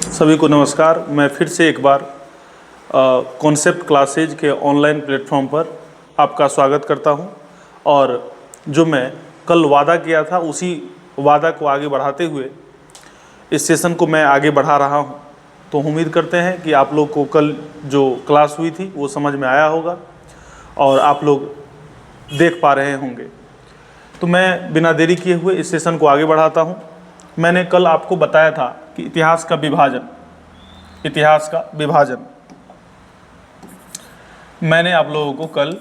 सभी को नमस्कार। मैं फिर से एक बार कॉन्सेप्ट क्लासेज के ऑनलाइन प्लेटफॉर्म पर आपका स्वागत करता हूं और जो मैं कल वादा किया था उसी वादा को आगे बढ़ाते हुए इस सेशन को मैं आगे बढ़ा रहा हूं। तो उम्मीद करते हैं कि आप लोग को कल जो क्लास हुई थी वो समझ में आया होगा और आप लोग देख पा रहे होंगे। तो मैं बिना देरी किए हुए इस सेशन को आगे बढ़ाता हूं। मैंने कल आपको बताया था कि इतिहास का विभाजन मैंने आप लोगों को कल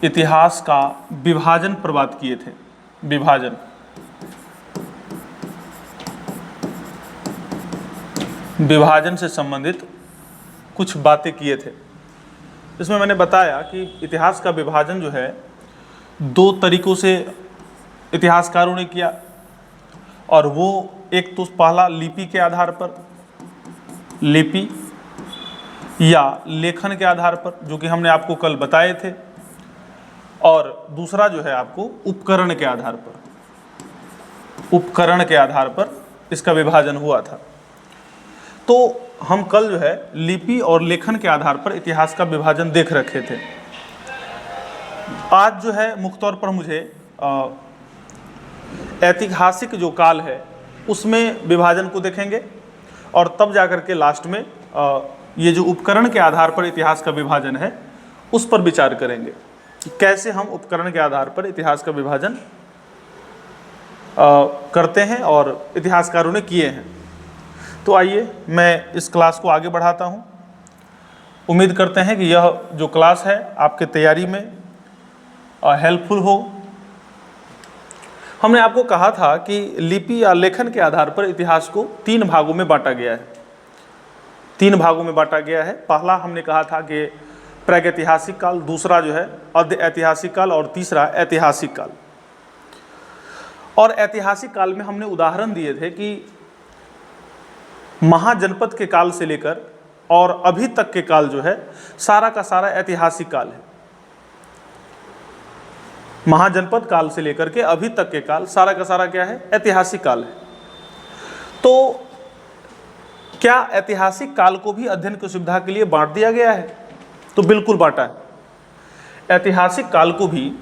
इतिहास का विभाजन पर बात किए थे। विभाजन से संबंधित कुछ बातें किए थे। इसमें मैंने बताया कि इतिहास का विभाजन जो है दो तरीकों से इतिहासकारों ने किया, और वो एक तो पहला लिपि के आधार पर, लिपि या लेखन के आधार पर, जो कि हमने आपको कल बताए थे, और दूसरा जो है आपको उपकरण के आधार पर इसका विभाजन हुआ था। तो हम कल जो है लिपि और लेखन के आधार पर इतिहास का विभाजन देख रखे थे। आज जो है मुख्य तौर पर मुझे ऐतिहासिक जो काल है उसमें विभाजन को देखेंगे, और तब जाकर के लास्ट में ये जो उपकरण के आधार पर इतिहास का विभाजन है उस पर विचार करेंगे कि कैसे हम उपकरण के आधार पर इतिहास का विभाजन करते हैं और इतिहासकारों ने किए हैं। तो आइए मैं इस क्लास को आगे बढ़ाता हूं। उम्मीद करते हैं कि यह जो क्लास है आपके तैयारी में हेल्पफुल हो। हमने आपको कहा था कि लिपि या लेखन के आधार पर इतिहास को तीन भागों में बांटा गया है। पहला हमने कहा था कि प्रागैतिहासिक काल, दूसरा जो है अर्ध ऐतिहासिक काल, और तीसरा ऐतिहासिक काल। और ऐतिहासिक काल में हमने उदाहरण दिए थे कि महाजनपद के काल से लेकर और अभी तक के काल जो है सारा का सारा ऐतिहासिक काल है। महाजनपद काल से लेकर के अभी तक के काल सारा का सारा क्या है? ऐतिहासिक काल है। तो क्या ऐतिहासिक काल को भी अध्ययन की सुविधा के लिए बांट दिया गया है? तो बिल्कुल बांटा है। ऐतिहासिक काल को भी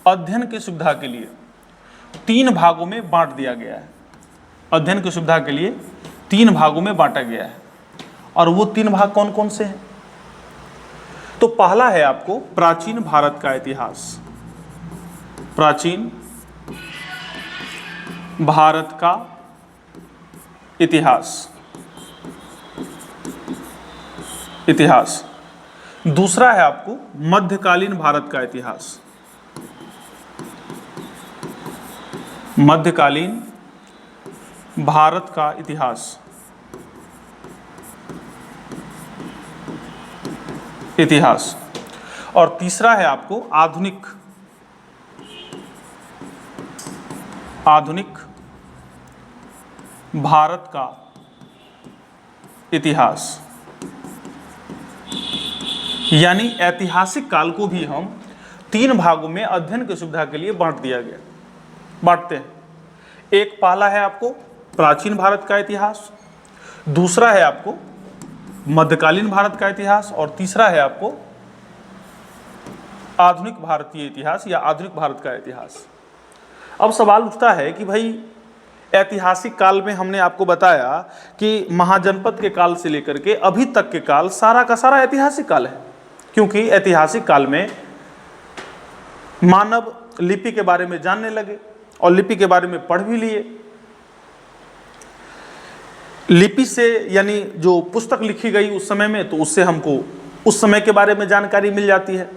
अध्ययन की सुविधा के लिए तीन भागों में बांट दिया गया है। अध्ययन की सुविधा के लिए तीन भागों में बांटा गया है, और वो तीन भाग कौन कौन से हैं? तो पहला है आपको प्राचीन भारत का इतिहास। प्राचीन भारत का इतिहास। दूसरा है आपको मध्यकालीन भारत का इतिहास। मध्यकालीन भारत का इतिहास। और तीसरा है आपको आधुनिक भारत का इतिहास। यानी ऐतिहासिक काल को भी हम तीन भागों में अध्ययन की सुविधा के लिए बांटते हैं। एक पहला है आपको प्राचीन भारत का इतिहास, दूसरा है आपको मध्यकालीन भारत का इतिहास, और तीसरा है आपको आधुनिक भारतीय इतिहास या आधुनिक भारत का इतिहास। अब सवाल उठता है कि भाई ऐतिहासिक काल में हमने आपको बताया कि महाजनपद के काल से लेकर के अभी तक के काल सारा का सारा ऐतिहासिक काल है, क्योंकि ऐतिहासिक काल में मानव लिपि के बारे में जानने लगे और लिपि के बारे में पढ़ भी लिए। लिपि से यानी जो पुस्तक लिखी गई उस समय में, तो उससे हमको उस समय के बारे में जानकारी मिल जाती है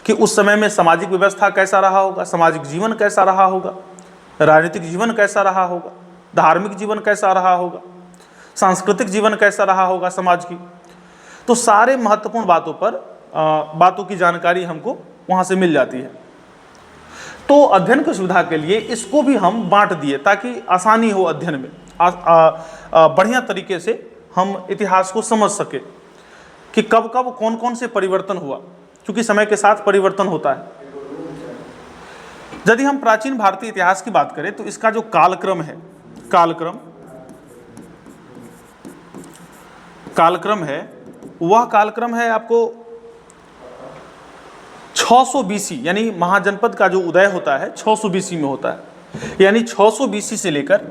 कि उस समय में सामाजिक व्यवस्था कैसा रहा होगा, सामाजिक जीवन कैसा रहा होगा, राजनीतिक जीवन कैसा रहा होगा, धार्मिक जीवन कैसा रहा होगा, सांस्कृतिक जीवन कैसा रहा होगा समाज की। तो सारे महत्वपूर्ण बातों की जानकारी हमको वहाँ से मिल जाती है। तो अध्ययन की सुविधा के लिए इसको भी हम बांट दिए ताकि आसानी हो अध्ययन में, बढ़िया तरीके से हम इतिहास को समझ सके। कि कब कब कौन कौन से परिवर्तन हुआ, क्योंकि समय के साथ परिवर्तन होता है। यदि हम प्राचीन भारतीय इतिहास की बात करें तो इसका जो कालक्रम है, कालक्रम है, वह कालक्रम है आपको 600 बीसी, यानी महाजनपद का जो उदय होता है 600 बीसी में होता है। यानी 600 बीसी से लेकर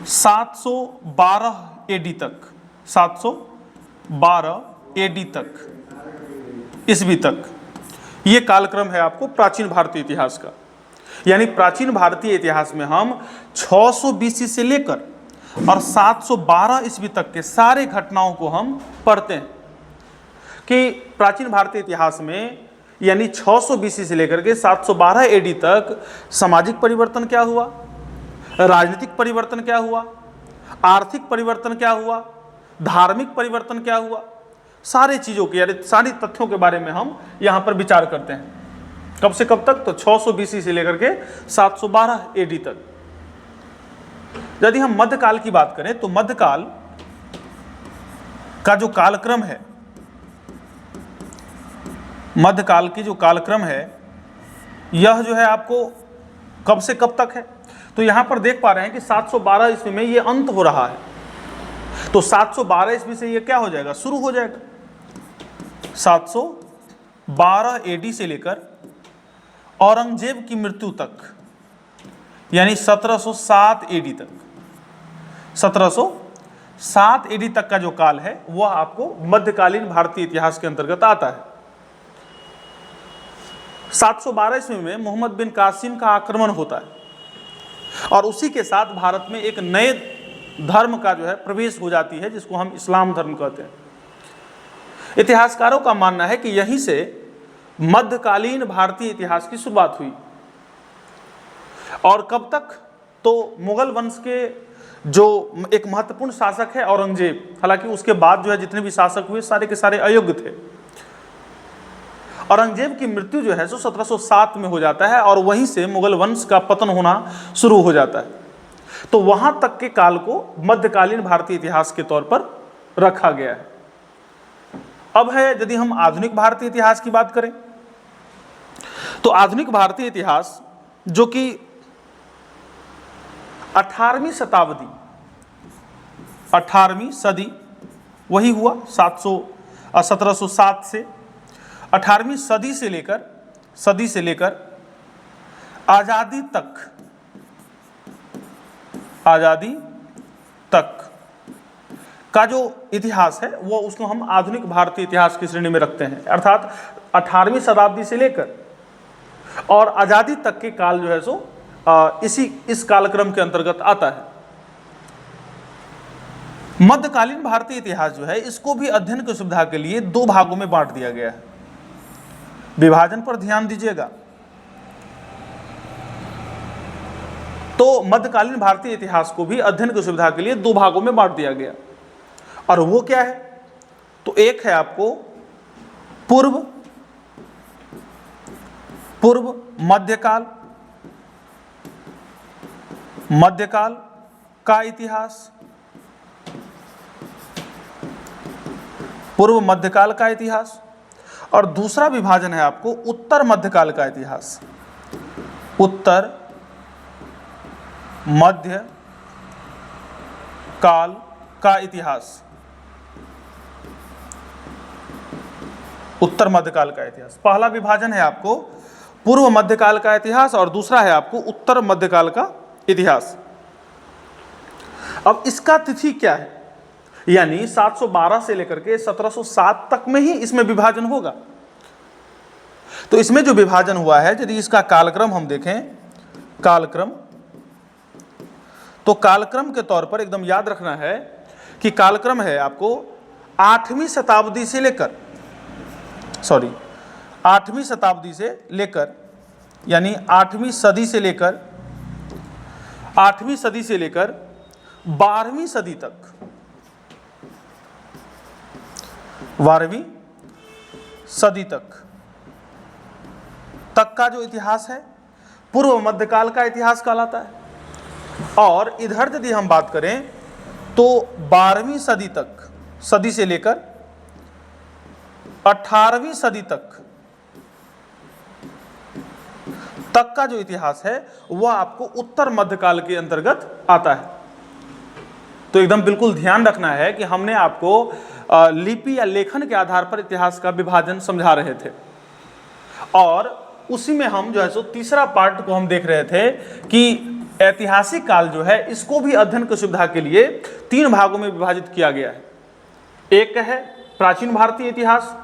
712 एडी तक, 712 एडी तक, ईस्वी तक, ये कालक्रम है आपको प्राचीन भारतीय इतिहास का। यानी प्राचीन भारतीय इतिहास में हम 600 बीसी से लेकर और 712 ईस्वी तक के सारे घटनाओं को हम पढ़ते हैं कि प्राचीन भारतीय इतिहास में यानी 600 बीसी से लेकर के 712 एडी तक सामाजिक परिवर्तन क्या हुआ, राजनीतिक परिवर्तन क्या हुआ, आर्थिक परिवर्तन क्या हुआ, धार्मिक परिवर्तन क्या हुआ, सारे चीज़ों के यानी सारी तथ्यों के बारे में हम यहाँ पर विचार करते हैं। कब से कब तक? तो 600 बीसी से लेकर के 712 एडी तक। यदि हम मध्यकाल की बात करें तो मध्यकाल का जो कालक्रम है, मध्यकाल की जो कालक्रम है, यह जो है आपको कब से कब तक है? तो यहां पर देख पा रहे हैं कि 712 ईस्वी में ये अंत हो रहा है, तो 712 ईस्वी से ये क्या हो जाएगा? शुरू हो जाएगा। 712 एडी से लेकर औरंगजेब की मृत्यु तक, यानी 1707 एडी तक, 1707 एडी तक का जो काल है वह आपको मध्यकालीन भारतीय इतिहास के अंतर्गत आता है। 712 ईस्वी में मोहम्मद बिन कासिम का आक्रमण होता है और उसी के साथ भारत में एक नए धर्म का जो है प्रवेश हो जाती है, जिसको हम इस्लाम धर्म कहते हैं। इतिहासकारों का मानना है कि यहीं से मध्यकालीन भारतीय इतिहास की शुरुआत हुई। और कब तक? तो मुगल वंश के जो एक महत्वपूर्ण शासक है औरंगजेब, हालांकि उसके बाद जो है जितने भी शासक हुए सारे के सारे अयोग्य थे। औरंगजेब की मृत्यु जो है 1707 में हो जाता है और वहीं से मुगल वंश का पतन होना शुरू हो जाता है। तो वहां तक के काल को मध्यकालीन भारतीय इतिहास के तौर पर रखा गया है। अब है यदि हम आधुनिक भारतीय इतिहास की बात करें तो आधुनिक भारतीय इतिहास जो कि 18वीं शताब्दी, 18वीं सदी वही हुआ 1707 से 18वीं सदी से लेकर आजादी तक का जो इतिहास है वो उसको हम आधुनिक भारतीय इतिहास की श्रेणी में रखते हैं। अर्थात 18वीं शताब्दी से लेकर और आजादी तक के काल जो है सो इस कालक्रम के अंतर्गत आता है। मध्यकालीन भारतीय इतिहास जो है इसको भी अध्ययन की सुविधा के लिए दो भागों में बांट दिया गया है। विभाजन पर ध्यान दीजिएगा। तो मध्यकालीन भारतीय इतिहास को भी अध्ययन की सुविधा के लिए दो भागों में बांट दिया गया, और वो क्या है? तो एक है आपको पूर्व मध्यकाल का इतिहास, पूर्व मध्यकाल का इतिहास, और दूसरा विभाजन है आपको उत्तर मध्यकाल का इतिहास, उत्तर मध्य काल का इतिहास, उत्तर मध्यकाल का इतिहास। पहला विभाजन है आपको पूर्व मध्यकाल का इतिहास और दूसरा है आपको उत्तर मध्यकाल का इतिहास। अब इसका तिथि क्या है? यानी 712 से लेकर के 1707 तक में ही इसमें विभाजन होगा। तो इसमें जो विभाजन हुआ है, यदि इसका कालक्रम हम देखें, कालक्रम, तो कालक्रम के तौर पर एकदम याद रखना है कि कालक्रम है आपको 8वीं शताब्दी से लेकर यानी 8वीं सदी से लेकर 12वीं सदी तक, 12वीं सदी तक का जो इतिहास है पूर्व मध्यकाल का इतिहास कहलाता है। और इधर यदि हम बात करें तो 12वीं सदी तक, सदी से लेकर 18वीं सदी तक का जो इतिहास है वह आपको उत्तर मध्यकाल के अंतर्गत आता है। तो एकदम बिल्कुल ध्यान रखना है कि हमने आपको लिपि या लेखन के आधार पर इतिहास का विभाजन समझा रहे थे, और उसी में हम जो है सो तीसरा पार्ट को हम देख रहे थे कि ऐतिहासिक काल जो है इसको भी अध्ययन की सुविधा के लिए 3 भागों में विभाजित किया गया है। एक है प्राचीन भारतीय इतिहास,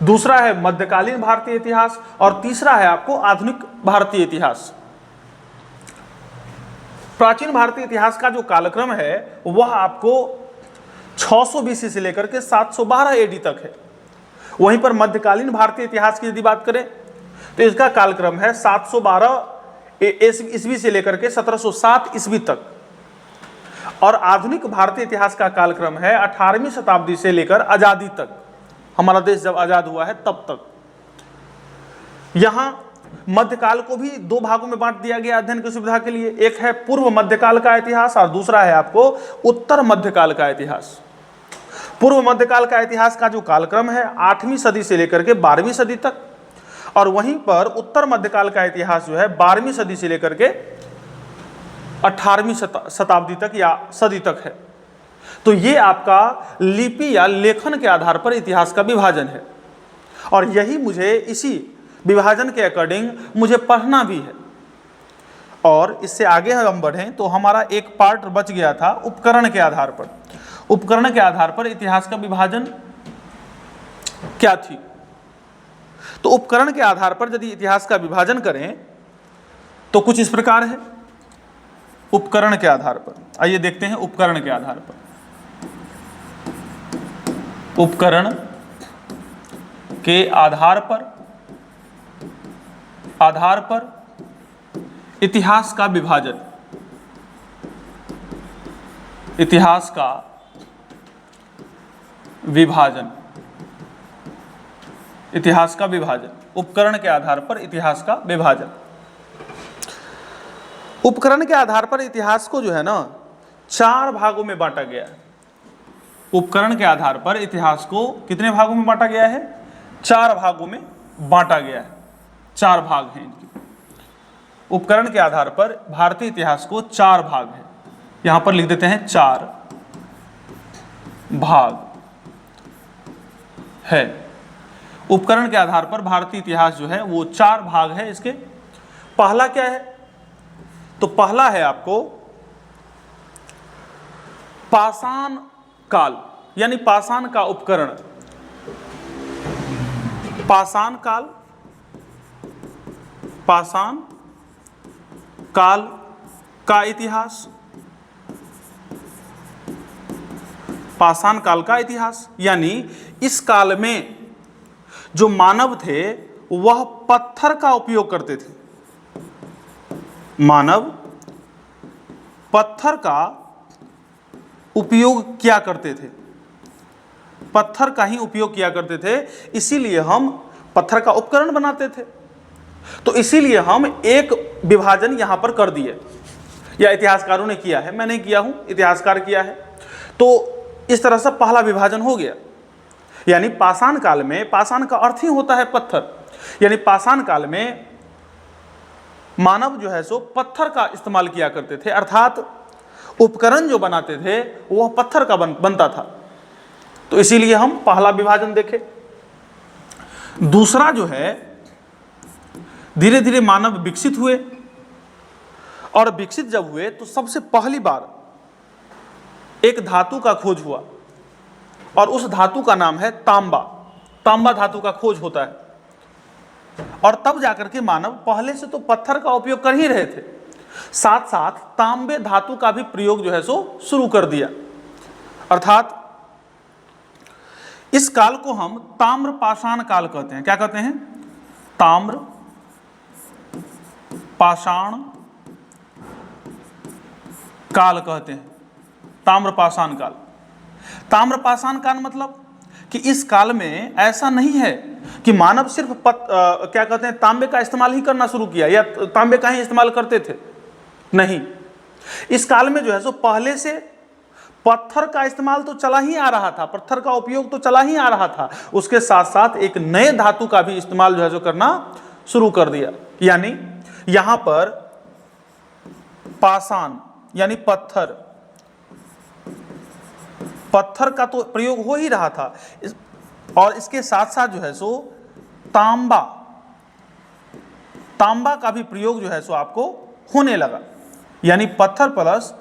दूसरा है मध्यकालीन भारतीय इतिहास, और तीसरा है आपको आधुनिक भारतीय इतिहास। प्राचीन भारतीय इतिहास का जो कालक्रम है वह आपको 600 बीसी से लेकर के 712 एडी तक है। वहीं पर मध्यकालीन भारतीय इतिहास की यदि बात करें तो इसका कालक्रम है 712 ईस्वी से लेकर के 1707 ईस्वी तक, और आधुनिक भारतीय इतिहास का कालक्रम है 18वीं शताब्दी से लेकर आजादी तक, हमारा देश जब आजाद हुआ है तब तक। यहां मध्यकाल को भी 2 भागों में बांट दिया गया अध्ययन की सुविधा के लिए। एक है पूर्व मध्यकाल का इतिहास और दूसरा है आपको उत्तर मध्यकाल का इतिहास। पूर्व मध्यकाल का इतिहास का जो कालक्रम है 8वीं सदी से लेकर के 12वीं सदी तक, और वहीं पर उत्तर मध्यकाल का इतिहास जो है 12वीं सदी से लेकर के 18वीं शताब्दी तक या सदी तक है। तो ये आपका लिपि या लेखन के आधार पर इतिहास का विभाजन है, और यही मुझे इसी विभाजन के अकॉर्डिंग मुझे पढ़ना भी है। और इससे आगे हम बढ़ें तो हमारा एक पार्ट बच गया था उपकरण के आधार पर। उपकरण के आधार पर इतिहास का विभाजन क्या थी? तो उपकरण के आधार पर यदि इतिहास का विभाजन करें तो कुछ इस प्रकार है। उपकरण के आधार पर आइए देखते हैं। उपकरण के आधार पर, उपकरण के आधार पर इतिहास का विभाजन, इतिहास का विभाजन, इतिहास का विभाजन, उपकरण के आधार पर इतिहास का विभाजन। उपकरण के आधार पर इतिहास को जो है ना 4 भागों में बांटा गया है। उपकरण के आधार पर इतिहास को कितने भागों में बांटा गया है? 4 भागों में बांटा गया है। 4 भाग हैं इनके। उपकरण के आधार पर भारतीय इतिहास को 4 भाग है। यहां पर लिख देते हैं 4 भाग है। उपकरण के आधार पर भारतीय इतिहास जो है वो 4 भाग है इसके। पहला क्या है? तो पहला है आपको पाषाण काल, यानी पाषाण का उपकरण। पाषाण काल, पाषाण काल का इतिहास, पाषाण काल का इतिहास, यानी इस काल में जो मानव थे वह पत्थर का उपयोग करते थे। मानव पत्थर का उपयोग किया करते थे, पत्थर का ही उपयोग किया करते थे, इसीलिए हम पत्थर का उपकरण बनाते थे। तो इसीलिए हम एक विभाजन यहां पर कर दिए, या इतिहासकारों ने किया है, मैं नहीं किया हूं, इतिहासकार किया है। तो इस तरह से पहला विभाजन हो गया। यानी पाषाण काल में, पाषाण का अर्थ ही होता है पत्थर, यानी पाषाण काल में मानव जो है सो पत्थर का इस्तेमाल किया करते थे, अर्थात उपकरण जो बनाते थे वह पत्थर का बनता था। तो इसीलिए हम पहला विभाजन देखें। दूसरा जो है, धीरे धीरे मानव विकसित हुए, और विकसित जब हुए तो सबसे पहली बार एक धातु का खोज हुआ, और उस धातु का नाम है तांबा। तांबा धातु का खोज होता है, और तब जाकर के मानव, पहले से तो पत्थर का उपयोग कर ही रहे थे, साथ साथ तांबे धातु का भी प्रयोग जो है सो शुरू कर दिया। अर्थात इस काल को हम ताम्र पाषाण काल कहते हैं। क्या कहते हैं? ताम्र पाषाण काल कहते हैं। ताम्र पाषाण काल। ताम्र पाषाण काल मतलब कि इस काल में ऐसा नहीं है कि मानव सिर्फ क्या कहते हैं तांबे का इस्तेमाल ही करना शुरू किया, या तांबे का ही इस्तेमाल करते थे। नहीं, इस काल में जो है सो पहले से पत्थर का इस्तेमाल तो चला ही आ रहा था, पत्थर का उपयोग तो चला ही आ रहा था, उसके साथ साथ एक नए धातु का भी इस्तेमाल जो है सो करना शुरू कर दिया। यानी यहां पर पाषाण यानी पत्थर, पत्थर का तो प्रयोग हो ही रहा था, और इसके साथ साथ जो है सो तांबा, तांबा का भी प्रयोग जो है सो आपको होने लगा। यानी पत्थर प्लस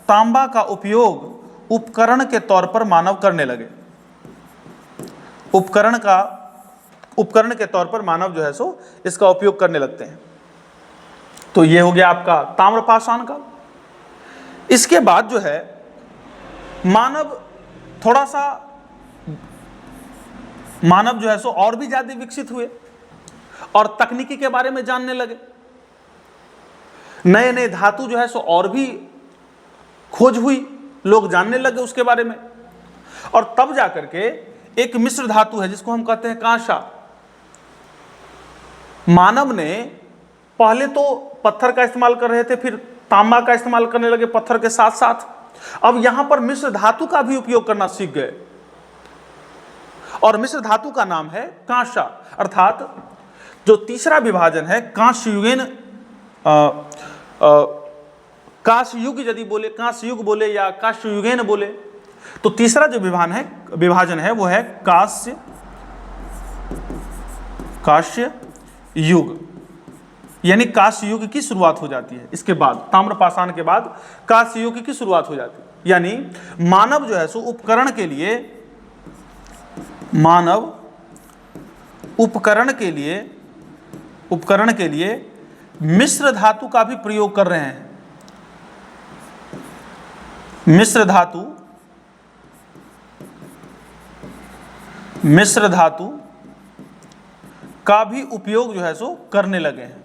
तांबा का उपयोग उपकरण के तौर पर मानव करने लगे। उपकरण के तौर पर मानव जो है सो इसका उपयोग करने लगते हैं। तो ये हो गया आपका ताम्रपाषाण काल। इसके बाद जो है मानव जो है सो और भी ज्यादा विकसित हुए और तकनीकी के बारे में जानने लगे। नए नए धातु जो है सो और भी खोज हुई, लोग जानने लगे उसके बारे में। और तब जाकर के एक मिश्र धातु है जिसको हम कहते हैं कांसा। मानव ने पहले तो पत्थर का इस्तेमाल कर रहे थे, फिर तांबा का इस्तेमाल करने लगे पत्थर के साथ साथ। अब यहां पर मिश्र धातु का भी उपयोग करना सीख गए, और मिश्र धातु का नाम है कांसा। अर्थात जो तीसरा विभाजन है कांस्ययुगीन, कांस्ययुग यदि बोले, कांस्ययुग बोले या कांस्ययुगीन बोले, तो तीसरा जो विभाजन है वो है कांस्य युग। यानी कांस्य युग की शुरुआत हो जाती है। इसके बाद ताम्रपाषाण के बाद कांस्य युग की शुरुआत हो जाती है। यानी मानव जो है सो उपकरण के लिए मिश्र धातु का भी प्रयोग कर रहे हैं। मिश्र धातु का भी उपयोग जो है सो करने लगे हैं।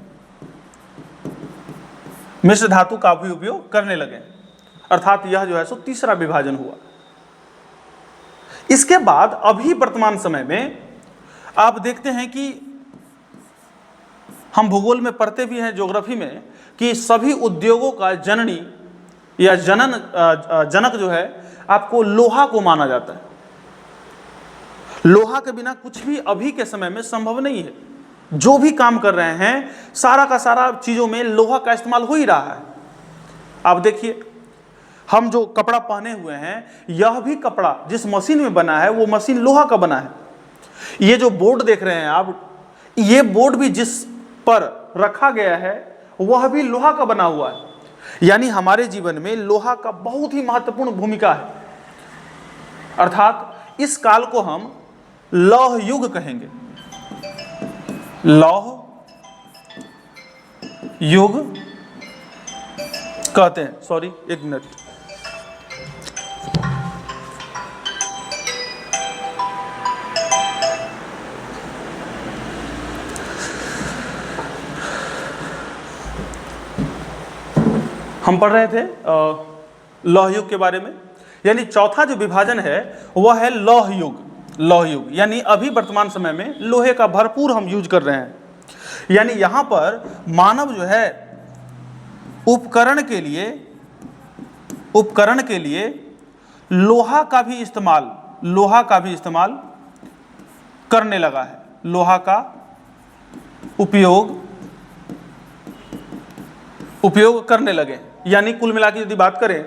मिश्र धातु का भी उपयोग करने लगे, अर्थात यह जो है सो तीसरा विभाजन हुआ। इसके बाद अभी वर्तमान समय में आप देखते हैं कि हम भूगोल में पढ़ते भी हैं, ज्योग्राफी में, कि सभी उद्योगों का जननी या जनक जो है आपको लोहा को माना जाता है। लोहा के बिना कुछ भी अभी के समय में संभव नहीं है। जो भी काम कर रहे हैं सारा का सारा चीजों में लोहा का इस्तेमाल हो ही रहा है। आप देखिए, हम जो कपड़ा पहने हुए हैं, यह भी कपड़ा जिस मशीन में बना है वो मशीन लोहा का बना है। ये जो बोर्ड देख रहे हैं आप, ये बोर्ड भी जिस पर रखा गया है वह भी लोहा का बना हुआ है। यानी हमारे जीवन में लोहा का बहुत ही महत्वपूर्ण भूमिका है। अर्थात इस काल को हम लौह युग कहेंगे। लौह युग कहते हैं। सॉरी, एक मिनट। हम पढ़ रहे थे लौह युग के बारे में। यानी चौथा जो विभाजन है वह है लौह युग। लौह युग यानी अभी वर्तमान समय में लोहे का भरपूर हम यूज कर रहे हैं। यानी यहां पर मानव जो है उपकरण के लिए लोहा का भी इस्तेमाल करने लगा है। लोहा का उपयोग करने लगे। यानी कुल मिला के यदि बात करें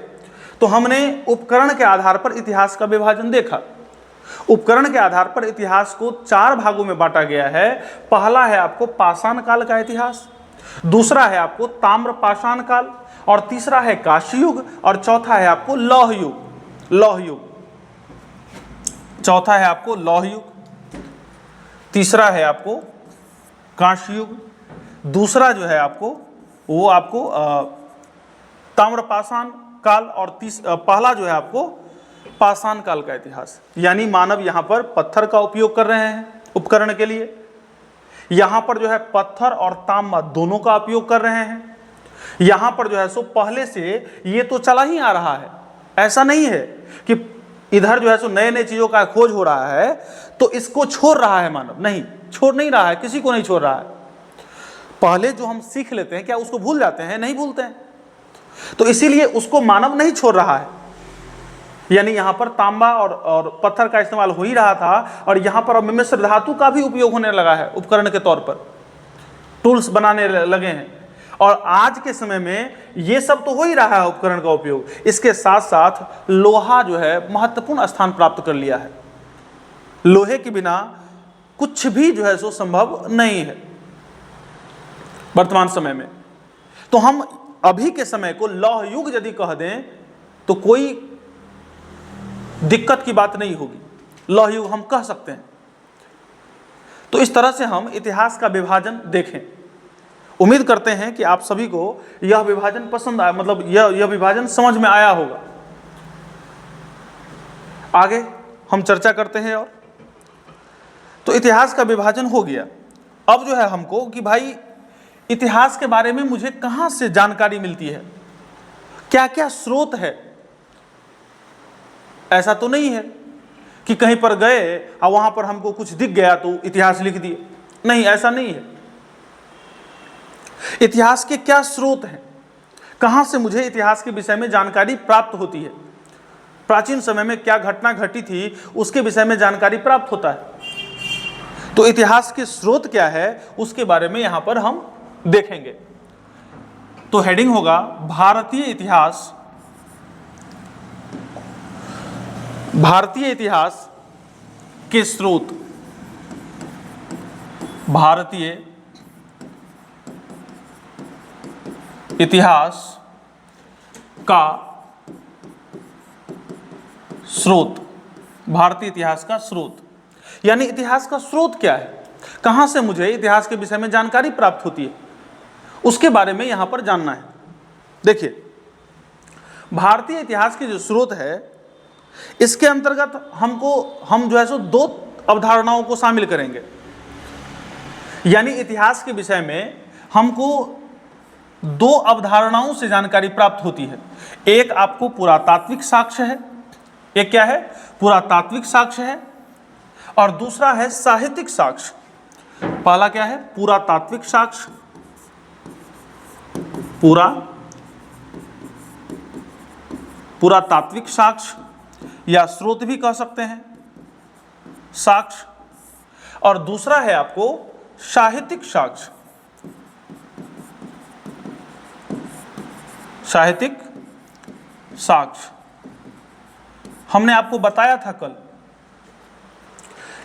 तो हमने उपकरण के आधार पर इतिहास का विभाजन देखा। उपकरण के आधार पर इतिहास को 4 भागों में बांटा गया है। पहला है आपको पाषाण काल का इतिहास, दूसरा है आपको ताम्रपाषाण काल, और तीसरा है कांस्य युग, और चौथा है आपको लौह युग। चौथा है आपको लौह युग, तीसरा है आपको कांस्य युग, दूसरा जो है आपको वो आपको ताम्रपाषाण काल, और पहला जो है आपको पाषाण काल का इतिहास। यानी मानव यहाँ पर पत्थर का उपयोग कर रहे हैं उपकरण के लिए। यहाँ पर जो है पत्थर और तांबा दोनों का उपयोग कर रहे हैं। यहाँ पर जो है सो पहले से ये तो चला ही आ रहा है। ऐसा नहीं है कि इधर जो है सो नए नए चीज़ों का खोज हो रहा है तो इसको छोड़ रहा है मानव। नहीं, छोड़ नहीं रहा है, किसी को नहीं छोड़ रहा है। पहले जो हम सीख लेते हैं क्या उसको भूल जाते हैं? नहीं भूलते हैं। तो इसीलिए उसको मानव नहीं छोड़ रहा है। यानी यहाँ पर तांबा और पत्थर का इस्तेमाल हो ही रहा था, और यहाँ पर अब मिश्र धातु का भी उपयोग होने लगा है उपकरण के तौर पर, टूल्स बनाने लगे हैं। और आज के समय में ये सब तो हो ही रहा है उपकरण का उपयोग, इसके साथ साथ लोहा जो है महत्वपूर्ण स्थान प्राप्त कर लिया है। लोहे के बिना कुछ भी जो है सो संभव नहीं है वर्तमान समय में। तो हम अभी के समय को लौह युग यदि कह दें तो कोई दिक्कत की बात नहीं होगी, लौह युग हम कह सकते हैं। तो इस तरह से हम इतिहास का विभाजन देखें। उम्मीद करते हैं कि आप सभी को यह विभाजन पसंद आया, मतलब यह विभाजन समझ में आया होगा। आगे हम चर्चा करते हैं। और तो इतिहास का विभाजन हो गया। अब जो है हमको कि भाई इतिहास के बारे में मुझे कहां से जानकारी मिलती है, क्या क्या स्रोत है। ऐसा तो नहीं है कि कहीं पर गए और वहां पर हमको कुछ दिख गया तो इतिहास लिख दिए, नहीं, ऐसा नहीं है। इतिहास के क्या स्रोत हैं, कहां से मुझे इतिहास के विषय में जानकारी प्राप्त होती है, प्राचीन समय में क्या घटना घटी थी उसके विषय में जानकारी प्राप्त होता है। तो इतिहास के स्रोत क्या है उसके बारे में यहां पर हम देखेंगे। तो हेडिंग होगा भारतीय इतिहास। भारतीय इतिहास के स्रोत। भारतीय इतिहास का स्रोत। भारतीय इतिहास का स्रोत यानी इतिहास का स्रोत क्या है, कहां से मुझे इतिहास के विषय में जानकारी प्राप्त होती है, उसके बारे में यहां पर जानना है। देखिए, भारतीय इतिहास के जो स्रोत है इसके अंतर्गत हम जो है सो दो अवधारणाओं को शामिल करेंगे। यानी इतिहास के विषय में हमको दो अवधारणाओं से जानकारी प्राप्त होती है। एक आपको पुरातात्विक साक्ष्य है, एक क्या है, पुरातात्विक साक्ष्य है, और दूसरा है साहित्यिक साक्ष्य। पहला क्या है, पुरातात्विक साक्ष्य, पुरातात्विक साक्ष्य या स्रोत भी कह सकते हैं, साक्ष्य, और दूसरा है आपको साहित्यिक साक्ष्य। साहित्यिक साक्ष्य हमने आपको बताया था कल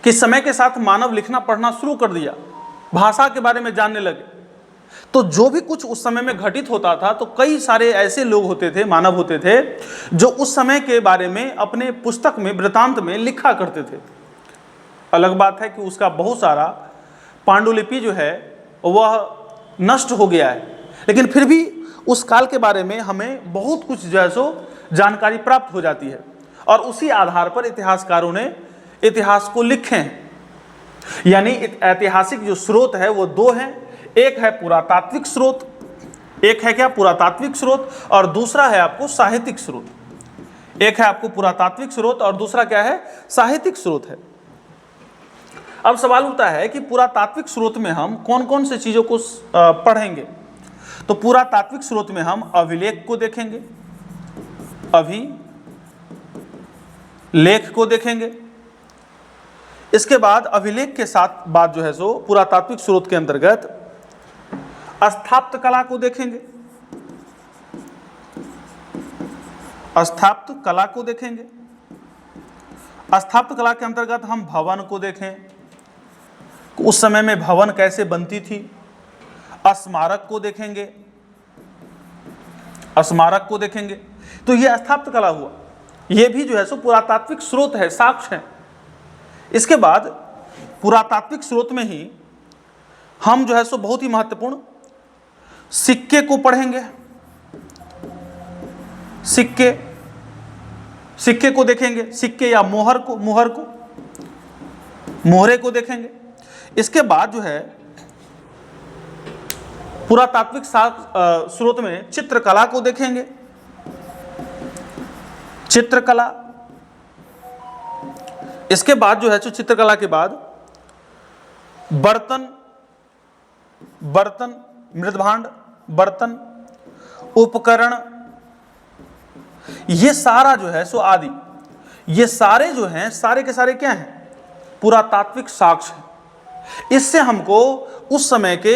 कि समय के साथ मानव लिखना पढ़ना शुरू कर दिया, भाषा के बारे में जानने लगे, तो जो भी कुछ उस समय में घटित होता था तो कई सारे ऐसे लोग होते थे, मानव होते थे, जो उस समय के बारे में अपने पुस्तक में, वृत्तांत में लिखा करते थे। अलग बात है कि उसका बहुत सारा पांडुलिपि जो है वह नष्ट हो गया है, लेकिन फिर भी उस काल के बारे में हमें बहुत कुछ जो है सो जानकारी प्राप्त हो जाती है, और उसी आधार पर इतिहासकारों ने इतिहास को लिखे हैं। यानी ऐतिहासिक जो स्रोत है वो दो हैं, एक है पुरातात्विक स्रोत, एक है क्या, पुरातात्विक स्रोत, और दूसरा है आपको साहित्यिक स्रोत। एक है आपको पुरातात्विक स्रोत और दूसरा क्या है, साहित्यिक स्रोत है। अब सवाल उठता है कि पुरातात्विक स्रोत में हम कौन कौन से चीजों को पढ़ेंगे। तो पुरातात्विक स्रोत में हम अभिलेख को देखेंगे, अभिलेख को देखेंगे। इसके बाद अभिलेख के साथ बात जो है सो पुरातात्विक स्रोत के अंतर्गत स्थापत्य कला को देखेंगे, स्थापत्य कला को देखेंगे। स्थापत्य कला के अंतर्गत हम भवन को देखें, उस समय में भवन कैसे बनती थी। स्मारक को देखेंगे, स्मारक को देखेंगे। तो ये स्थापत्य कला हुआ, ये भी जो है सो पुरातात्विक स्रोत है, साक्ष्य है। इसके बाद पुरातात्विक स्रोत में ही हम जो है सो बहुत ही महत्वपूर्ण सिक्के को पढ़ेंगे। सिक्के को देखेंगे, सिक्के या मोहरे को देखेंगे। इसके बाद जो है पुरातात्विक स्रोत में चित्रकला को देखेंगे, चित्रकला। इसके बाद जो है चित्रकला के बाद बर्तन, मृदभांड, बर्तन, उपकरण, ये सारा जो है सो आदि, ये सारे जो हैं सारे के सारे क्या हैं? पुरातात्विक साक्ष्य हैं। इससे हमको उस समय के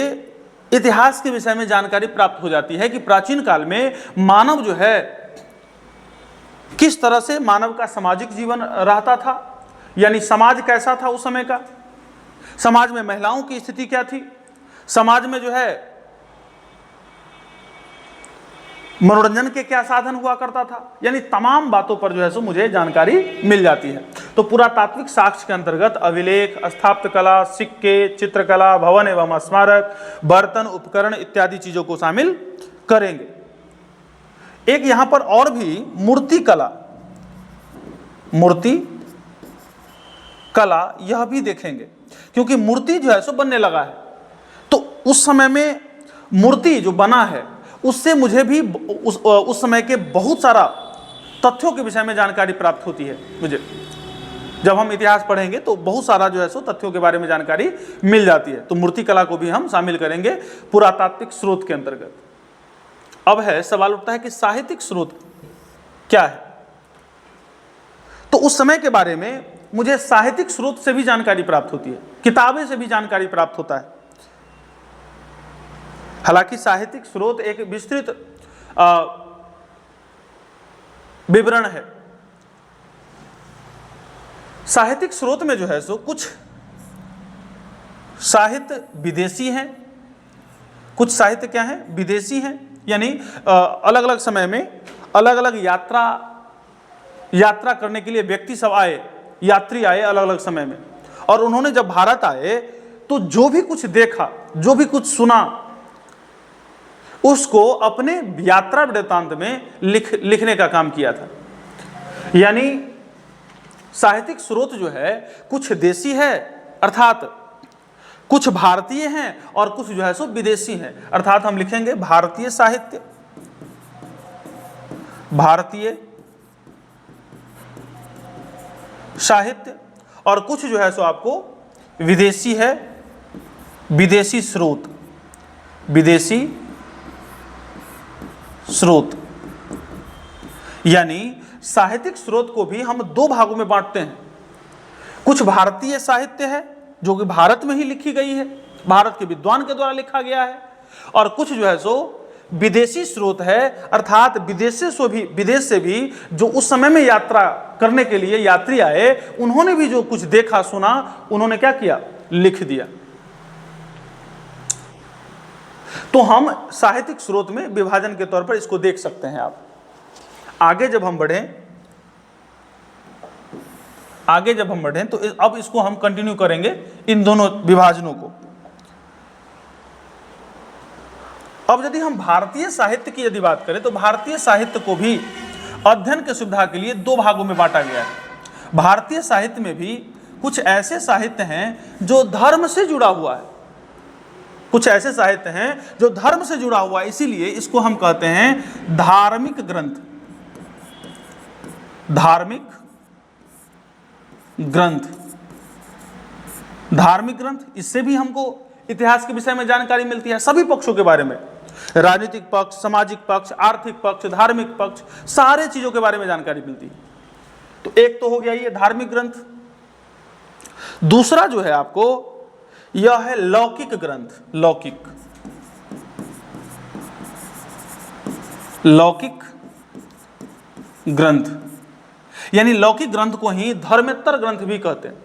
इतिहास के विषय में जानकारी प्राप्त हो जाती है कि प्राचीन काल में मानव जो है किस तरह से मानव का सामाजिक जीवन रहता था, यानी समाज कैसा था उस समय का, समाज में महिलाओं की स्थिति क्या थी, समाज में जो है मनोरंजन के क्या साधन हुआ करता था, यानी तमाम बातों पर जो है सो मुझे जानकारी मिल जाती है। तो पुरातात्विक साक्ष्य के अंतर्गत अभिलेख, स्थापत्य कला, सिक्के, चित्रकला, भवन एवं स्मारक, बर्तन, उपकरण इत्यादि चीजों को शामिल करेंगे। एक यहां पर और भी मूर्ति कला, मूर्ति कला यह भी देखेंगे, क्योंकि मूर्ति जो है सो बनने लगा है। तो उस समय में मूर्ति जो बना है उससे मुझे भी उस समय के बहुत सारा तथ्यों के विषय में जानकारी प्राप्त होती है। मुझे जब हम इतिहास पढ़ेंगे तो बहुत सारा जो है सो तथ्यों के बारे में जानकारी मिल जाती है। तो मूर्ति कला को भी हम शामिल करेंगे पुरातात्विक स्रोत के अंतर्गत। अब है सवाल उठता है कि साहित्यिक स्रोत क्या है? तो उस समय के बारे में मुझे साहित्यिक स्रोत से भी जानकारी प्राप्त होती है, किताबें से भी जानकारी प्राप्त होता है। हालांकि साहित्यिक स्रोत एक विस्तृत विवरण है। साहित्यिक स्रोत में जो है सो कुछ साहित्य विदेशी हैं, कुछ साहित्य क्या है? विदेशी हैं, यानी अलग अलग समय में अलग अलग यात्रा करने के लिए व्यक्ति सब आए, यात्री आए अलग अलग समय में, और उन्होंने जब भारत आए तो जो भी कुछ देखा, जो भी कुछ सुना, उसको अपने यात्रा वृत्तांत में लिखने का काम किया था। यानी साहित्यिक स्रोत जो है कुछ देशी है, अर्थात कुछ भारतीय हैं, और कुछ जो है सो विदेशी हैं, अर्थात हम लिखेंगे भारतीय साहित्य, भारतीय साहित्य, और कुछ जो है सो आपको विदेशी है, विदेशी स्रोत, विदेशी स्रोत। यानी साहित्यिक स्रोत को भी हम दो भागों में बांटते हैं। कुछ भारतीय साहित्य है जो कि भारत में ही लिखी गई है, भारत के विद्वान के द्वारा लिखा गया है, और कुछ जो है सो विदेशी स्रोत है, अर्थात विदेश से भी जो उस समय में यात्रा करने के लिए यात्री आए, उन्होंने भी जो कुछ देखा सुना, उन्होंने क्या किया? लिख दिया। तो हम साहित्यिक स्रोत में विभाजन के तौर पर इसको देख सकते हैं। आप आगे जब हम बढ़ें तो अब इसको हम कंटिन्यू करेंगे, इन दोनों विभाजनों को। अब यदि हम भारतीय साहित्य की यदि बात करें तो भारतीय साहित्य को भी अध्ययन की सुविधा के लिए दो भागों में बांटा गया है। भारतीय साहित्य में भी कुछ ऐसे साहित्य हैं जो धर्म से जुड़ा हुआ है, कुछ ऐसे साहित्य हैं जो धर्म से जुड़ा हुआ है, इसीलिए इसको हम कहते हैं धार्मिक ग्रंथ। धार्मिक ग्रंथ, धार्मिक ग्रंथ, इससे भी हमको इतिहास के विषय में जानकारी मिलती है, सभी पक्षों के बारे में, राजनीतिक पक्ष, सामाजिक पक्ष, आर्थिक पक्ष, धार्मिक पक्ष, सारे चीजों के बारे में जानकारी मिलती है। तो एक तो हो गया ये धार्मिक ग्रंथ। दूसरा जो है आपको यह है लौकिक ग्रंथ। लौकिक ग्रंथ, यानी लौकिक ग्रंथ को ही धर्मेत्तर ग्रंथ भी कहते हैं।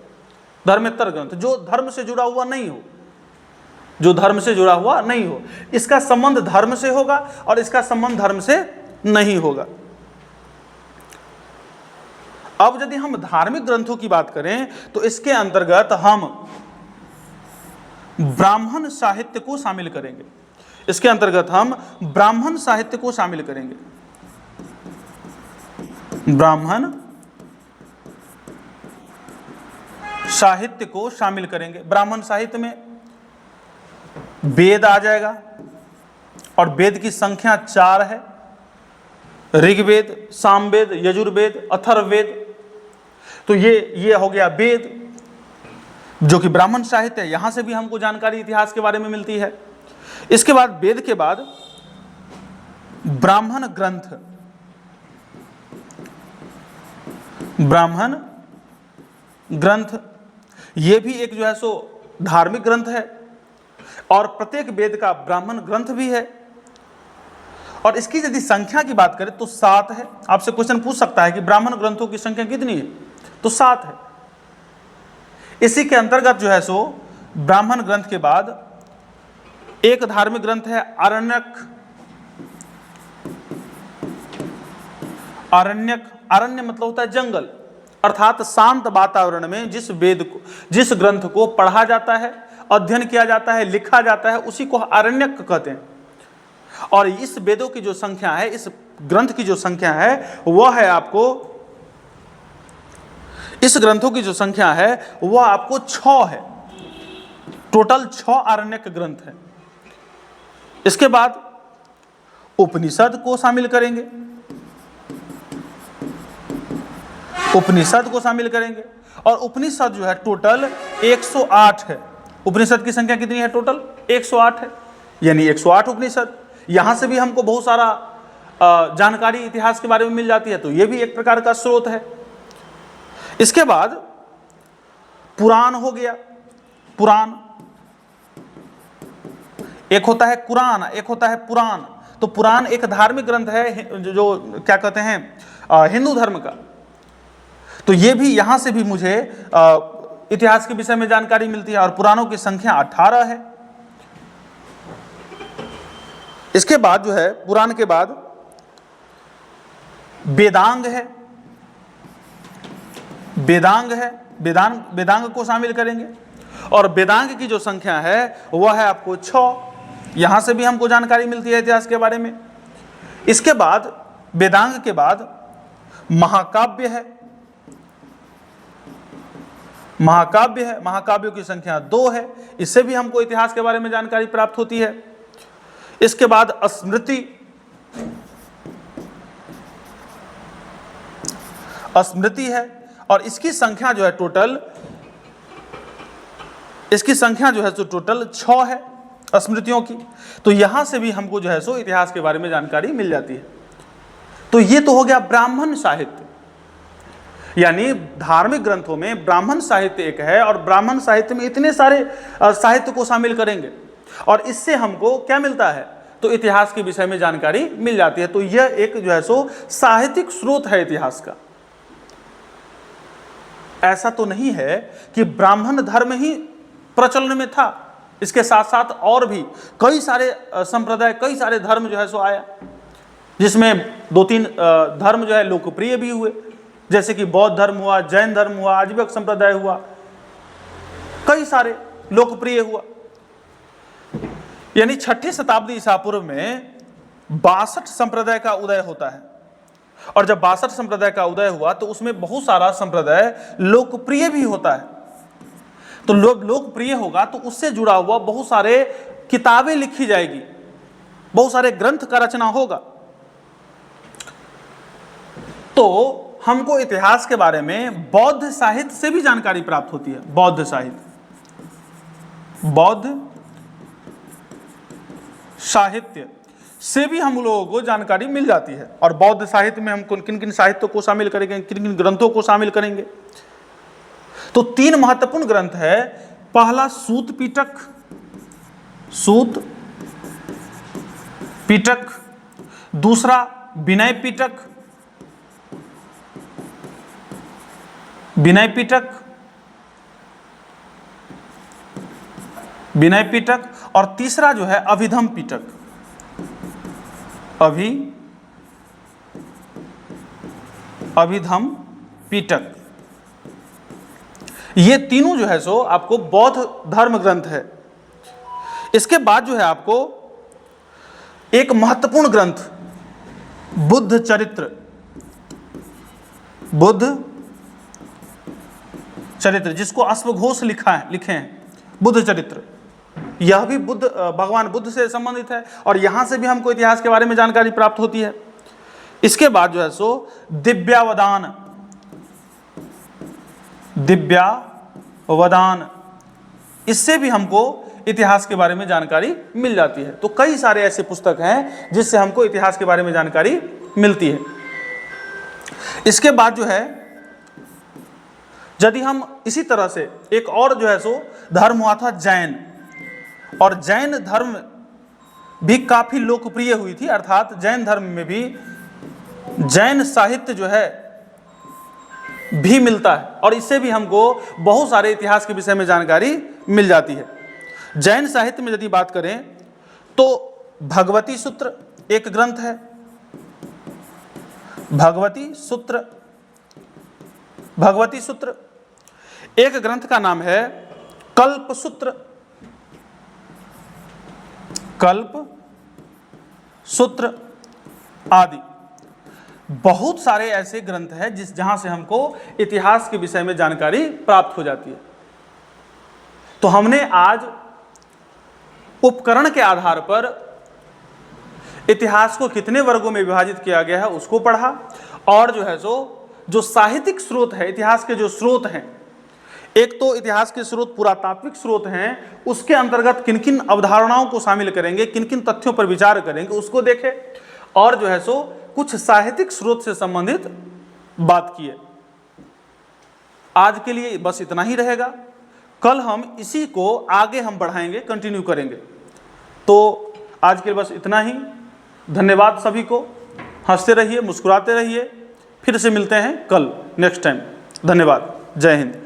धर्मेत्तर ग्रंथ जो धर्म से जुड़ा हुआ नहीं हो, जो धर्म से जुड़ा हुआ नहीं हो, इसका संबंध धर्म से होगा और इसका संबंध धर्म से नहीं होगा। अब यदि हम धार्मिक ग्रंथों की बात करें तो इसके अंतर्गत हम ब्राह्मण साहित्य को शामिल करेंगे। इसके अंतर्गत हम ब्राह्मण साहित्य को शामिल करेंगे। ब्राह्मण साहित्य को शामिल करेंगे। ब्राह्मण साहित्य में वेद आ जाएगा, और वेद की संख्या 4 है। ऋग्वेद, सामवेद, यजुर्वेद, अथर्ववेद। तो ये हो गया वेद, जो कि ब्राह्मण साहित्य है। यहां से भी हमको जानकारी इतिहास के बारे में मिलती है। इसके बाद वेद के बाद ब्राह्मण ग्रंथ, ब्राह्मण ग्रंथ, ये भी एक जो है सो धार्मिक ग्रंथ है और प्रत्येक वेद का ब्राह्मण ग्रंथ भी है। और इसकी यदि संख्या की बात करें तो 7 है। आपसे क्वेश्चन पूछ सकता है कि ब्राह्मण ग्रंथों की संख्या कितनी है, तो 7 है। इसी के अंतर्गत जो है सो ब्राह्मण ग्रंथ के बाद एक धार्मिक ग्रंथ है आरण्यक। आरण्य मतलब होता है जंगल, अर्थात शांत वातावरण में जिस ग्रंथ को पढ़ा जाता है, अध्ययन किया जाता है, लिखा जाता है, उसी को आरण्यक कहते हैं। और इस वेदों की जो संख्या है, इस ग्रंथ की जो संख्या है वह है आपको, इस ग्रंथों की जो संख्या है वह आपको 6 है। टोटल 6 आरण्यक ग्रंथ है। इसके बाद उपनिषद को शामिल करेंगे, उपनिषद को शामिल करेंगे। और उपनिषद जो है टोटल 108 है। उपनिषद की संख्या कितनी है? टोटल 108 है, यानी 108 उपनिषद। यहां से भी हमको बहुत सारा जानकारी इतिहास के बारे में मिल जाती है, तो यह भी एक प्रकार का स्रोत है। इसके बाद पुराण हो गया। पुराण, एक होता है कुरान, एक होता है पुराण। तो पुराण एक धार्मिक ग्रंथ है जो क्या कहते हैं, हिंदू धर्म का। तो ये भी, यहां से भी मुझे इतिहास के विषय में जानकारी मिलती है। और पुराणों की संख्या 18 है। इसके बाद जो है पुराण के बाद वेदांग है। वेदांग है, वेदांग को शामिल करेंगे। और वेदांग की जो संख्या है वह है आपको 6। यहां से भी हमको जानकारी मिलती है इतिहास के बारे में। इसके बाद वेदांग के बाद महाकाव्य है। महाकाव्य है, महाकाव्यों की संख्या 2 है। इससे भी हमको इतिहास के बारे में जानकारी प्राप्त होती है। इसके बाद स्मृति, स्मृति है। और इसकी संख्या जो है टोटल, इसकी संख्या जो है तो टोटल 6 है स्मृतियों की। तो यहां से भी हमको जो है सो इतिहास के बारे में जानकारी मिल जाती है। तो ये तो हो गया ब्राह्मण साहित्य, यानी धार्मिक ग्रंथों में ब्राह्मण साहित्य एक है। और ब्राह्मण साहित्य में इतने सारे साहित्य को शामिल करेंगे और इससे हमको क्या मिलता है, तो इतिहास के विषय में जानकारी मिल जाती है। तो यह एक जो है सो साहित्यिक स्रोत है इतिहास का। ऐसा तो नहीं है कि ब्राह्मण धर्म ही प्रचलन में था, इसके साथ साथ और भी कई सारे संप्रदाय, कई सारे धर्म जो है सो आया, जिसमें 2-3 धर्म जो है लोकप्रिय भी हुए, जैसे कि बौद्ध धर्म हुआ, जैन धर्म हुआ, आजीवक संप्रदाय हुआ, कई सारे लोकप्रिय हुआ। यानी 6ठी शताब्दी ईसा पूर्व में 62 संप्रदाय का उदय होता है। और जब 62 संप्रदाय का उदय हुआ तो उसमें बहुत सारा संप्रदाय लोकप्रिय भी होता है। तो लोकप्रिय होगा तो उससे जुड़ा हुआ बहुत सारे किताबें लिखी जाएगी, बहुत सारे ग्रंथ का रचना होगा। तो हमको इतिहास के बारे में बौद्ध साहित्य से भी जानकारी प्राप्त होती है। बौद्ध साहित्य, बौद्ध साहित्य से भी हम लोगों को जानकारी मिल जाती है। और बौद्ध साहित्य में हम किन किन साहित्यों को शामिल करेंगे, किन किन ग्रंथों को शामिल करेंगे, तो 3 महत्वपूर्ण ग्रंथ है। पहला सूत पिटक, सूत पिटक। दूसरा विनय पिटक, विनय पिटक, विनय पिटक। और तीसरा जो है अभिधम पिटक, अभिधम पिटक। ये तीनों जो है सो आपको बौद्ध धर्म ग्रंथ है। इसके बाद जो है आपको एक महत्वपूर्ण ग्रंथ बुद्ध चरित्र, बुद्ध चरित्र, जिसको अश्वघोष लिखे हैं, बुद्ध चरित्र। यह भी भगवान बुद्ध से संबंधित है और यहां से भी हमको इतिहास के बारे में जानकारी प्राप्त होती है। इसके बाद जो है सो दिव्यावदान, दिव्यावदान, इससे भी हमको इतिहास के बारे में जानकारी मिल जाती है। तो कई सारे ऐसे पुस्तक हैं जिससे हमको इतिहास के बारे में जानकारी मिलती है। इसके बाद जो है यदि हम इसी तरह से एक और जो है सो धर्म हुआ था जैन, और जैन धर्म भी काफी लोकप्रिय हुई थी, अर्थात जैन धर्म में भी जैन साहित्य जो है भी मिलता है, और इससे भी हमको बहुत सारे इतिहास के विषय में जानकारी मिल जाती है। जैन साहित्य में यदि बात करें तो भगवती सूत्र एक ग्रंथ है, भगवती सूत्र एक ग्रंथ का नाम है कल्प सूत्र आदि। बहुत सारे ऐसे ग्रंथ हैं जहां से हमको इतिहास के विषय में जानकारी प्राप्त हो जाती है। तो हमने आज उपकरण के आधार पर इतिहास को कितने वर्गों में विभाजित किया गया है उसको पढ़ा, और जो है जो साहित्यिक स्रोत है, इतिहास के जो स्रोत हैं, एक तो इतिहास के स्रोत पुरातात्विक स्रोत हैं, उसके अंतर्गत किन किन अवधारणाओं को शामिल करेंगे, किन किन तथ्यों पर विचार करेंगे उसको देखें, और जो है कुछ साहित्यिक स्रोत से संबंधित बात किए। आज के लिए बस इतना ही रहेगा, कल हम इसी को आगे हम बढ़ाएंगे, कंटिन्यू करेंगे। तो आज के लिए बस इतना ही। धन्यवाद सभी को, हंसते रहिए, मुस्कुराते रहिए, फिर से मिलते हैं कल नेक्स्ट टाइम। धन्यवाद, जय हिंद।